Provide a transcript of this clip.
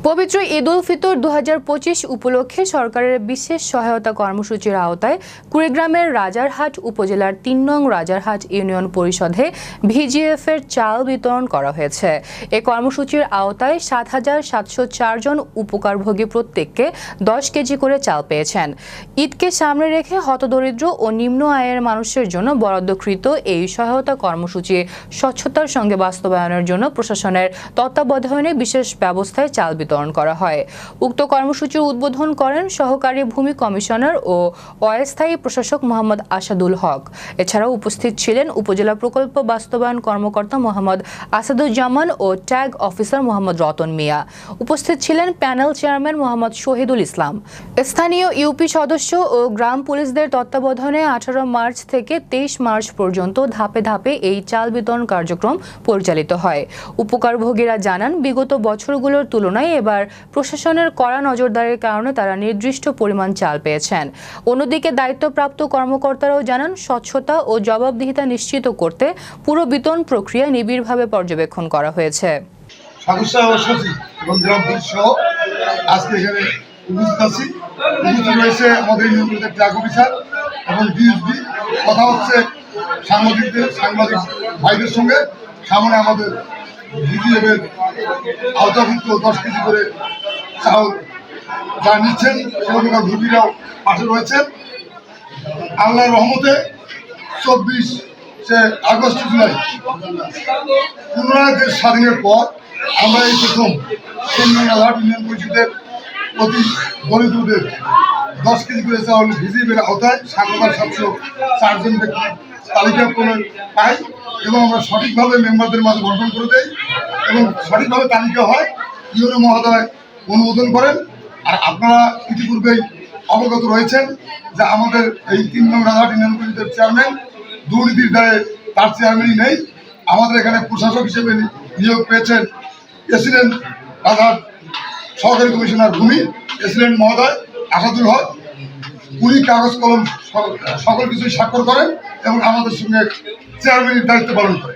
পবিত্র ঈদ উল ফিতর 2025 উপলক্ষে সরকারের বিশেষ সহায়তা কর্মসূচির আওতায় কুড়িগ্রামের রাজারহাট উপজেলার ৩ নং রাজারহাট ইউনিয়ন পরিষদে ভিজিএফ এর চাল বিতরণ করা হয়েছে। এই কর্মসূচির আওতায় ৭৭০৪ জন উপকারভোগী প্রত্যেককে ১০ কেজি করে চাল পেয়েছেন। ঈদকে সামনে রেখে হতদরিদ্র ও নিম্ন আয়ের মানুষের জন্য বরাদ্দকৃত এই সহায়তা কর্মসূচি স্বচ্ছতার সঙ্গে বাস্তবায়নের জন্য প্রশাসনের তত্ত্বাবধানে বিশেষ ব্যবস্থায় চাল বিতরণ করা হয়। উক্ত কর্মসূচির উদ্বোধন করেন সহকারী ভূমি কমিশনার ও অস্থায়ী প্রশাসক মোহাম্মদ আসাদুল হক। এছাড়াও উপস্থিত ছিলেন উপজেলা প্রকল্প বাস্তবায়ন কর্মকর্তা মোহাম্মদ আসাদুজ্জামান ও ট্যাগ অফিসার মোহাম্মদ রতন মিয়া। উপস্থিত ছিলেন প্যানেল চেয়ারম্যান মোহাম্মদ শহীদুল ইসলাম। স্থানীয় ইউপি সদস্য ও গ্রাম পুলিশদের তত্ত্বাবধানে 18 মার্চ থেকে 23 মার্চ পর্যন্ত ধাপে ধাপে এই চাল বিতরণ কার্যক্রম পরিচালিত হয়। উপকারভোগীরা জানান, বিগত বছরগুলোর তুলনায় এবার প্রশাসনের কড়া নজরদারির কারণে তারা নির্দিষ্ট পরিমাণ চাল পেয়েছেন। অন্যদিকে দায়িত্বপ্রাপ্ত কর্মকর্তারাও জানান, স্বচ্ছতা ও জবাবদিহিতা নিশ্চিত করতে পুরো বিতরণ প্রক্রিয়া নিবিড়ভাবে পর্যবেক্ষণ করা হয়েছে। সদস্য ও সচিব এবং গ্রাম পুলিশ সহ আজকে এখানে উপস্থিত আছি। উপস্থিত রয়েছে আমাদের ইউনিয়নের ট্রাক অফিসার এবং ডিএসপি। কথা হচ্ছে সাংবাদিক ভাইদের সঙ্গে। সামনে আমাদের ভিজিএফ এর আওতাভুক্ত 10 কেজি করে চাউল যা নিচ্ছেন সেখানকার ভূমিরাও পাশে রয়েছেন। আল্লাহর রহমতে 24 আগস্ট জুলাই পুনরায় দেশ স্বাধীনের পর আমরা এই প্রথম রাজারহাট ইউনিয়ন পরিষদের প্রতি দরিদ্রদের 10 কেজি করে চাউল ভিজিএফের আওতায় ৭৭০৪ জন ব্যক্তি তালিকা করে পাই এবং আমরা সঠিকভাবে মেম্বারদের মাঝে বন্টন করে দেই এবং সঠিকভাবে তালিকা হয়। ইউনো মহোদয় অনুমোদন করেন। আর আপনারা ইতিপূর্বেই অবগত রয়েছেন যে আমাদের এই ৩ নং রাজারহাট ইউনিয়ন পরিষদের চেয়ারম্যান দুর্নীতির দায়ে তার চেয়ারম্যানই নেই। আমাদের এখানে প্রশাসক হিসেবে নিয়োগ পেয়েছেন প্রেসিডেন্ট রাজারহাট সহকারী কমিশনার ভূমি প্রেসিডেন্ট মহোদয় আসাদুল হক। উনি কাগজ কলম সকল কিছুই স্বাক্ষর করেন এবং আমাদের সঙ্গে চেয়ারম্যানের দায়িত্ব পালন করেন।